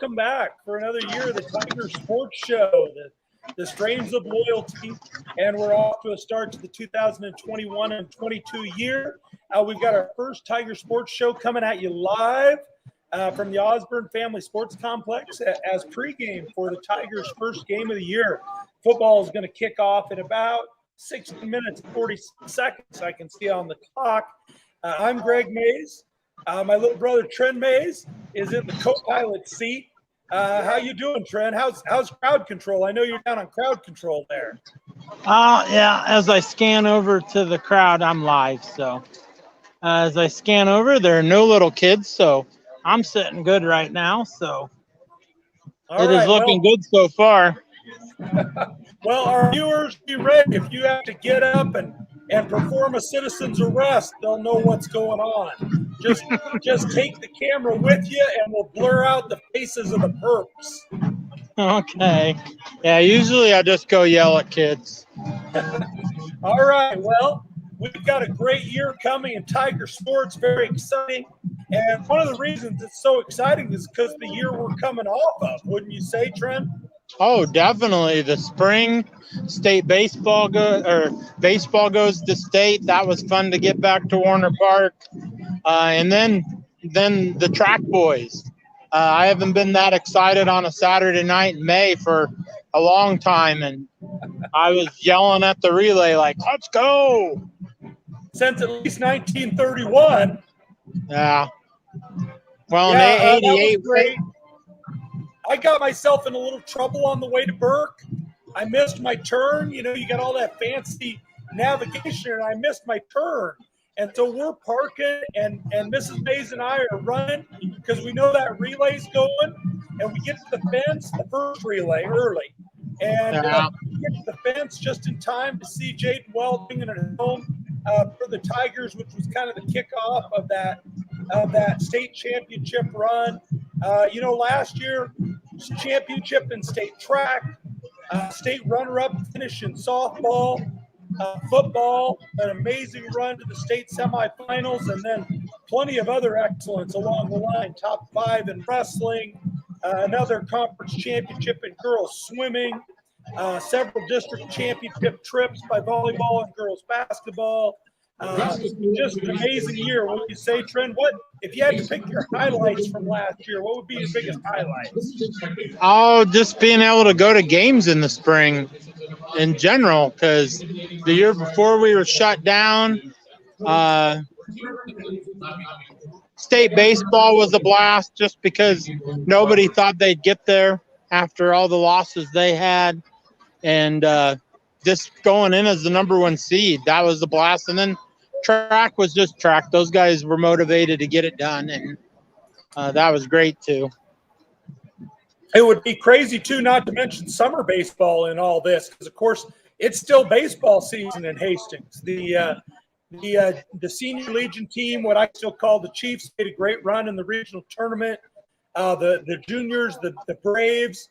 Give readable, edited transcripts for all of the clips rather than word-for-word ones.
welcome back for another year of the Tiger Sports Show, the Strains of Loyalty, and we're off to a start to the 2021 and 22 year. We've got our first Tiger Sports Show coming at you live from the Osborne Family Sports Complex as pregame for the Tigers' first game of the year. Football is going to kick off in about 16 minutes and 40 seconds. I can see on the clock. I'm Greg Mays. My little brother Trent Mays is in the co-pilot seat. How you doing, Trent? How's crowd control? I know you're down on crowd control there. Yeah, as I scan over to the crowd, I'm live. So as I scan over, there are no little kids, so I'm sitting good right now. So it is looking good so far. Well, our viewers, be ready. If you have to get up and perform a citizen's arrest, they'll know what's going on. Just take the camera with you, and we'll blur out the faces of the perps. Okay. Yeah, usually I just go yell at kids. All right. Well, we've got a great year coming in Tiger Sports. Very exciting. And one of the reasons it's so exciting is because the year we're coming off of. Wouldn't you say, Trent? Oh, definitely. The spring state baseball goes to state. That was fun to get back to Warner Park. And then the track boys. I haven't been that excited on a Saturday night in May for a long time, and I was yelling at the relay like, "Let's go!" Since at least 1931. Yeah. Well, in '88. Great. I got myself in a little trouble on the way to Burke. I missed my turn. You know, you got all that fancy navigation, and I missed my turn. And so we're parking, and Mrs. Mays and I are running because we know that relay's going. And we get to the fence, the first relay, early. And we get to the fence just in time to see Jaden Welding at home for the Tigers, which was kind of the kickoff of that state championship run. Last year, championship in state track, state runner-up finish in softball, football, an amazing run to the state semifinals, and then plenty of other excellence along the line. Top 5 in wrestling, another conference championship in girls swimming, several district championship trips by volleyball and girls basketball. Just an amazing year. What would you say, Trent? What if you had to pick your highlights from last year? What would be your biggest highlights? Oh, just being able to go to games in the spring in general, because the year before we were shut down. State baseball was a blast just because nobody thought they'd get there after all the losses they had, and just going in as the #1 seed, that was a blast. And then track was just track. Those guys were motivated to get it done, and that was great too. It would be crazy too not to mention summer baseball in all this, because of course it's still baseball season in Hastings. The senior Legion team, what I still call the Chiefs, made a great run in the regional tournament. The juniors, the Braves,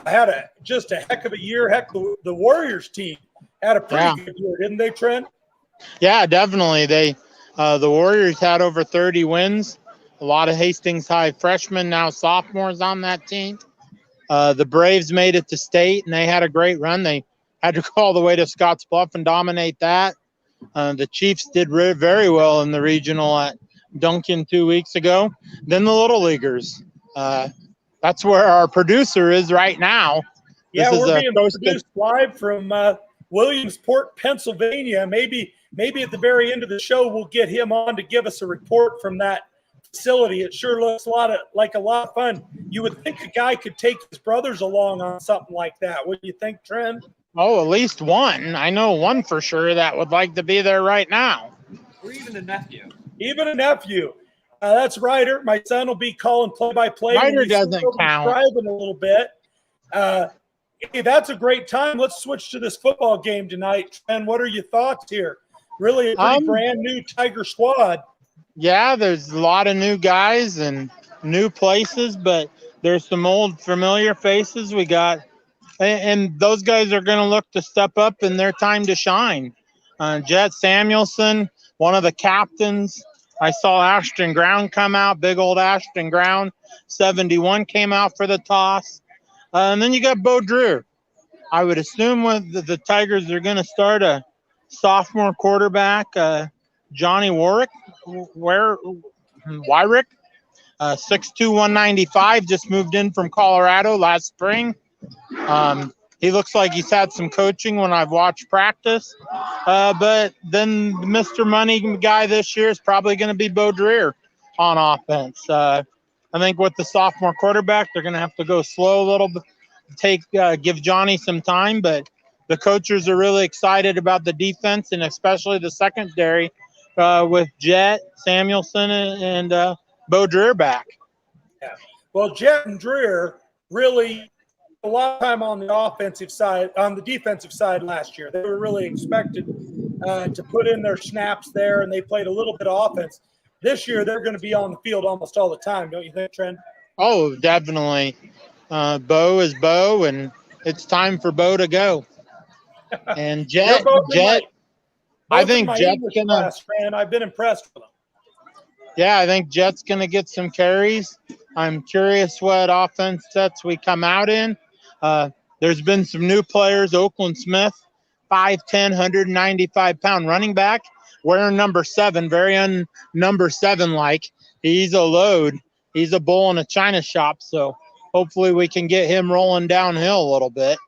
had just a heck of a year. Heck, the Warriors team had a pretty good year, didn't they, Trent? Yeah, definitely. The Warriors had over 30 wins. A lot of Hastings High freshmen, now sophomores on that team. The Braves made it to state, and they had a great run. They had to go all the way to Scottsbluff and dominate that. The Chiefs did very well in the regional at Duncan 2 weeks ago. Then the Little Leaguers. That's where our producer is right now. Yeah, we're being produced live from Williamsport, Pennsylvania. Maybe at the very end of the show we'll get him on to give us a report from that facility. It sure looks like a lot of fun. You would think a guy could take his brothers along on something like that. What do you think, Trent? Oh, at least one. I know one for sure that would like to be there right now. Or even a nephew. Even a nephew. That's Ryder. My son will be calling play-by-play. Ryder doesn't count. Driving a little bit. Hey, that's a great time. Let's switch to this football game tonight. Trent, what are your thoughts here? Really a pretty brand new Tiger squad. Yeah, there's a lot of new guys and new places, but there's some old familiar faces we got. And those guys are going to look to step up in their time to shine. Jet Samuelson, one of the captains, I saw Ashton Ground come out, big old Ashton Ground. 71 came out for the toss. And then you got Bo Dreer. I would assume with the Tigers are going to start a sophomore quarterback, Johnny Wyrick, 6'2", 195, just moved in from Colorado last spring. He looks like he's had some coaching when I've watched practice. But then Mr. Money guy this year is probably going to be Bo Dreer on offense. I think with the sophomore quarterback, they're going to have to go slow a little bit, give Johnny some time. But the coaches are really excited about the defense and especially the secondary with Jet, Samuelson, and Bo Dreer back. Yeah. Well, Jet and Dreer really a lot of time on the offensive side, on the defensive side last year. They were really expected to put in their snaps there, and they played a little bit of offense. This year, they're going to be on the field almost all the time, don't you think, Trent? Oh, definitely. Bo is Bo, and it's time for Bo to go. And Jet, I think Jet's gonna. Man, I've been impressed with him. Yeah, I think Jet's gonna get some carries. I'm curious what offense sets we come out in. There's been some new players. Oakland Smith, 5'10", 195-pound running back, wearing number 7, very number 7-like. He's a load. He's a bull in a china shop. So hopefully we can get him rolling downhill a little bit.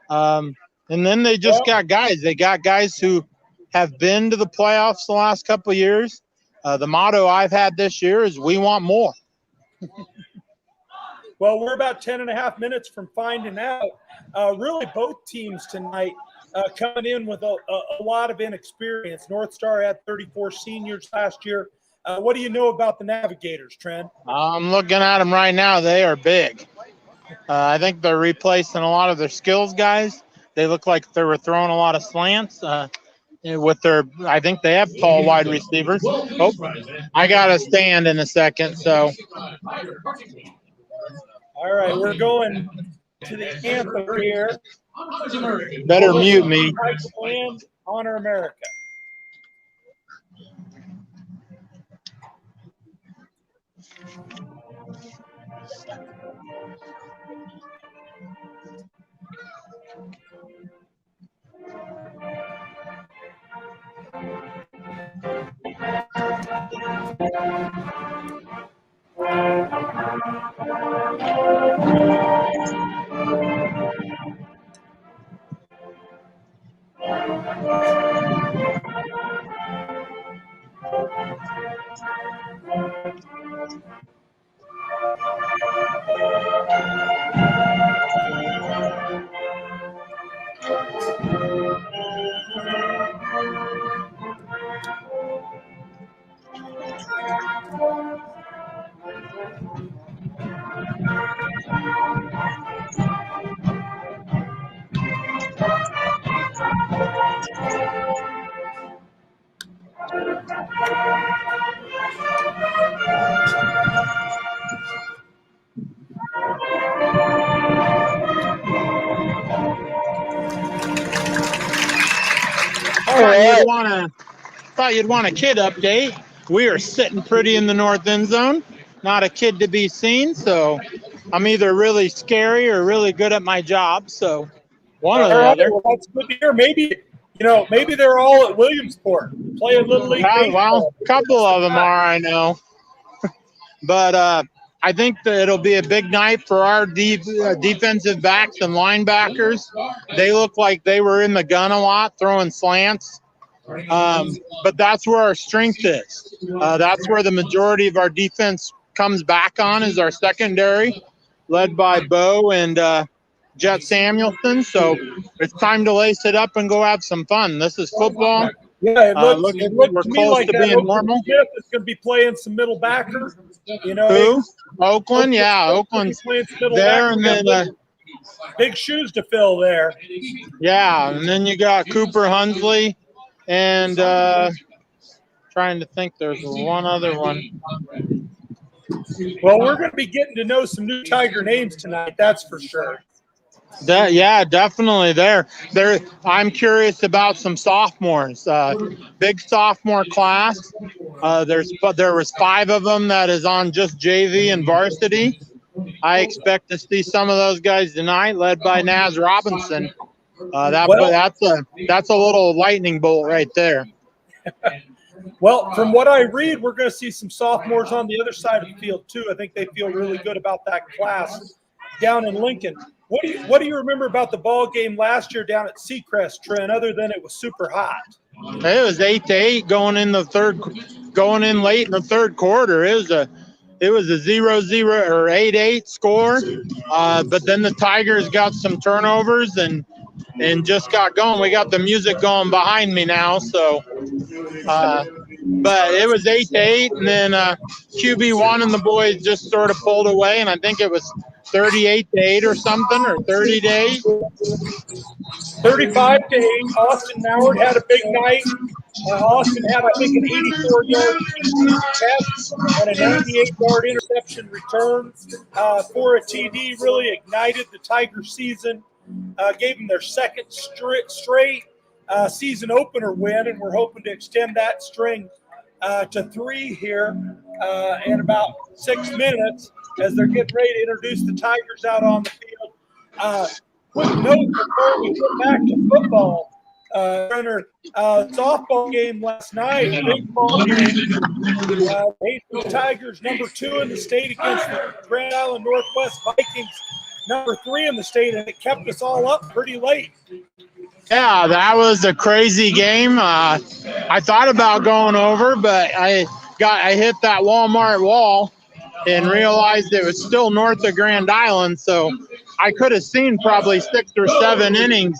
And then they just got guys. They got guys who have been to the playoffs the last couple of years. The motto I've had this year is we want more. Well, we're about 10 and a half minutes from finding out. Really, both teams tonight coming in with a lot of inexperience. North Star had 34 seniors last year. What do you know about the Navigators, Trent? I'm looking at them right now. They are big. I think they're replacing a lot of their skills guys. They look like they were throwing a lot of slants. With their, I think they have tall wide receivers. Oh, I got to stand in a second. So. All right, we're going to the anthem here. Better mute me. Honor America. Thought you'd want a kid update. We are sitting pretty in the north end zone. Not a kid to be seen, so I'm either really scary or really good at my job. So one or the other. Well, that's good to hear. Maybe they're all at Williamsport playing Little League baseball. Well, a couple of them are, I know. But I think that it'll be a big night for our defensive backs and linebackers. They look like they were in the gun a lot, throwing slants. But that's where our strength is. That's where the majority of our defense comes back on, is our secondary, led by Bo and Jet Samuelson. So it's time to lace it up and go have some fun. This is football. Yeah, it looked we're to me close like to being normal. Smith is going to be playing some middle backer. Who? Oakland? Yeah, Oakland's there. And then big shoes to fill there. Yeah, and then you got Cooper Hunsley and trying to think there's one other one. Well, we're going to be getting to know some new Tiger names tonight, that's for sure. Yeah, definitely. I'm curious about some sophomores. Big sophomore class. There was 5 of them that is on just JV and varsity. I expect to see some of those guys tonight, led by Naz Robinson. That's a little lightning bolt right there. Well, from what I read, we're going to see some sophomores on the other side of the field too. I think they feel really good about that class down in Lincoln. What do you remember about the ball game last year down at Seacrest, Trent? Other than it was super hot. It was 8-8 going in late in the third quarter. It was a 0-0 or 8-8 score. But then the Tigers got some turnovers and just got going. We got the music going behind me now, so. But it was 8-8, and then QB1 and the boys just sort of pulled away, and I think it was 38-8 or something, or 30-8. 35-8. Austin Mallard had a big night. Austin had, I think, an 84-yard catch and a 98-yard interception return for a TD. Really ignited the Tiger season. Gave them their second straight season opener win, and we're hoping to extend that string to 3 here in about 6 minutes as they're getting ready to introduce the Tigers out on the field. Quick note before we get back to football, softball game last night, big ball game. Hastings Tigers #2 in the state against the Grand Island Northwest Vikings #3 in the state, and it kept us all up pretty late. Yeah, that was a crazy game. I thought about going over, but I hit that Walmart wall and realized it was still north of Grand Island, so I could have seen probably 6 or 7 innings.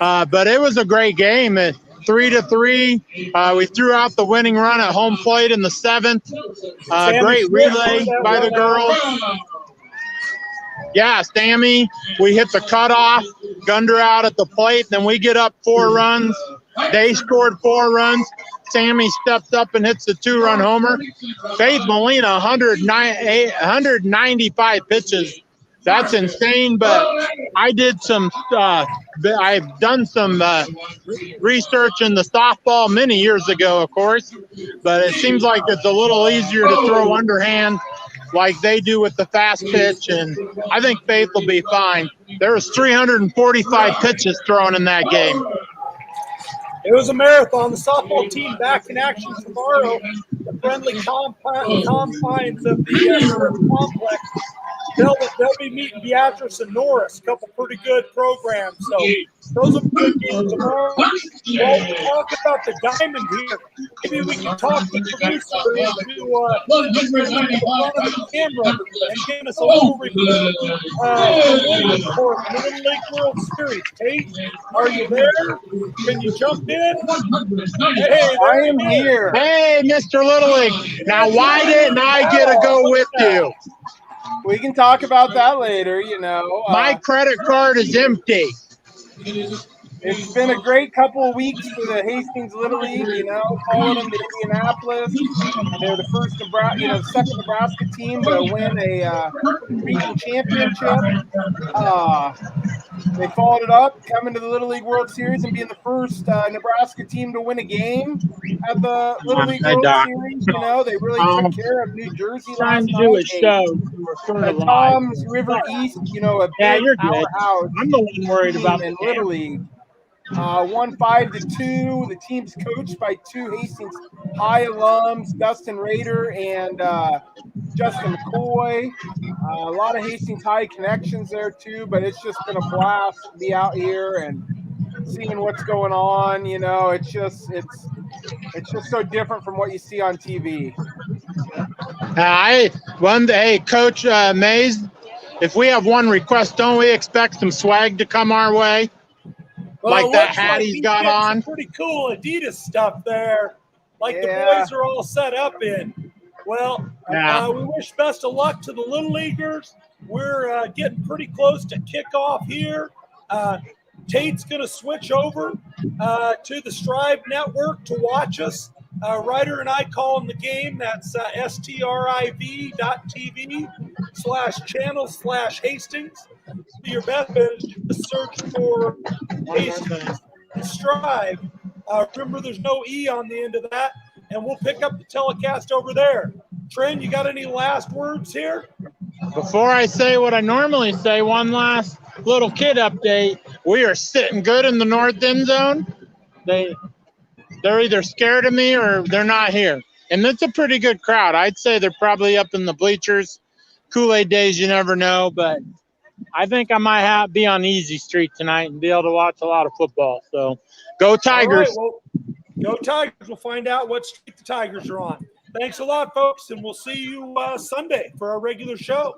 But it was a great game. 3-3. We threw out the winning run at home plate in the 7th. Great relay by the girls. Yeah, Sammy, we hit the cutoff, gunned her out at the plate, then we get up 4 runs. They scored 4 runs. Sammy steps up and hits the 2-run homer. Faith Molina, 195 pitches. That's insane, but I've done some research in the softball many years ago, of course, but it seems like it's a little easier to throw underhand like they do with the fast pitch, and I think Faith will be fine. There was 345 pitches thrown in that game. It was a marathon. The softball team back in action tomorrow. The friendly confines of the complex. They'll be meeting Beatrice and Norris, a couple pretty good programs. So those are good games tomorrow. Well, we'll talk about the diamond here. Maybe we can talk the producer into the camera and give us a little review for the Little League World Series. Tate, are you there? Can you jump in? Hey, I am here. Hey, Mr. Little League. Now, why didn't I get to go with you? We can talk about that later, you know. My credit card is empty. It's been a great couple of weeks for the Hastings Little League, you know, following them to Indianapolis. They're the second Nebraska team to win a regional championship. They followed it up, coming to the Little League World Series and being the first Nebraska team to win a game at the Little League World Series. You know, they really took care of New Jersey last night. Tom's River East, you know, a big powerhouse. I'm the one worried about in Little League. Won 5-2. The team's coached by 2 Hastings High alums, Dustin Rader and Justin McCoy. A lot of Hastings High connections there too, but it's just been a blast to be out here and seeing what's going on. You know, it's just so different from what you see on TV. Hey, Coach Mays, if we have one request, don't we expect some swag to come our way? Well, like that hat he's got on. Pretty cool Adidas stuff there, like the boys are all set up in. Well, we wish best of luck to the Little Leaguers. We're getting pretty close to kickoff here. Tate's going to switch over to the Strive Network to watch us Ryder and I calling the game. That's striv.tv/channel/Hastings. Your best bet is just search for Hastings Strive. Remember, there's no E on the end of that, and we'll pick up the telecast over there. Trent, you got any last words here? Before I say what I normally say, one last little kid update. We are sitting good in the north end zone. They're either scared of me or they're not here. And it's a pretty good crowd. I'd say they're probably up in the bleachers. Kool-Aid days, you never know, but I think I might be on Easy Street tonight and be able to watch a lot of football. So go Tigers. All right, well, go Tigers. We'll find out what street the Tigers are on. Thanks a lot, folks, and we'll see you Sunday for our regular show.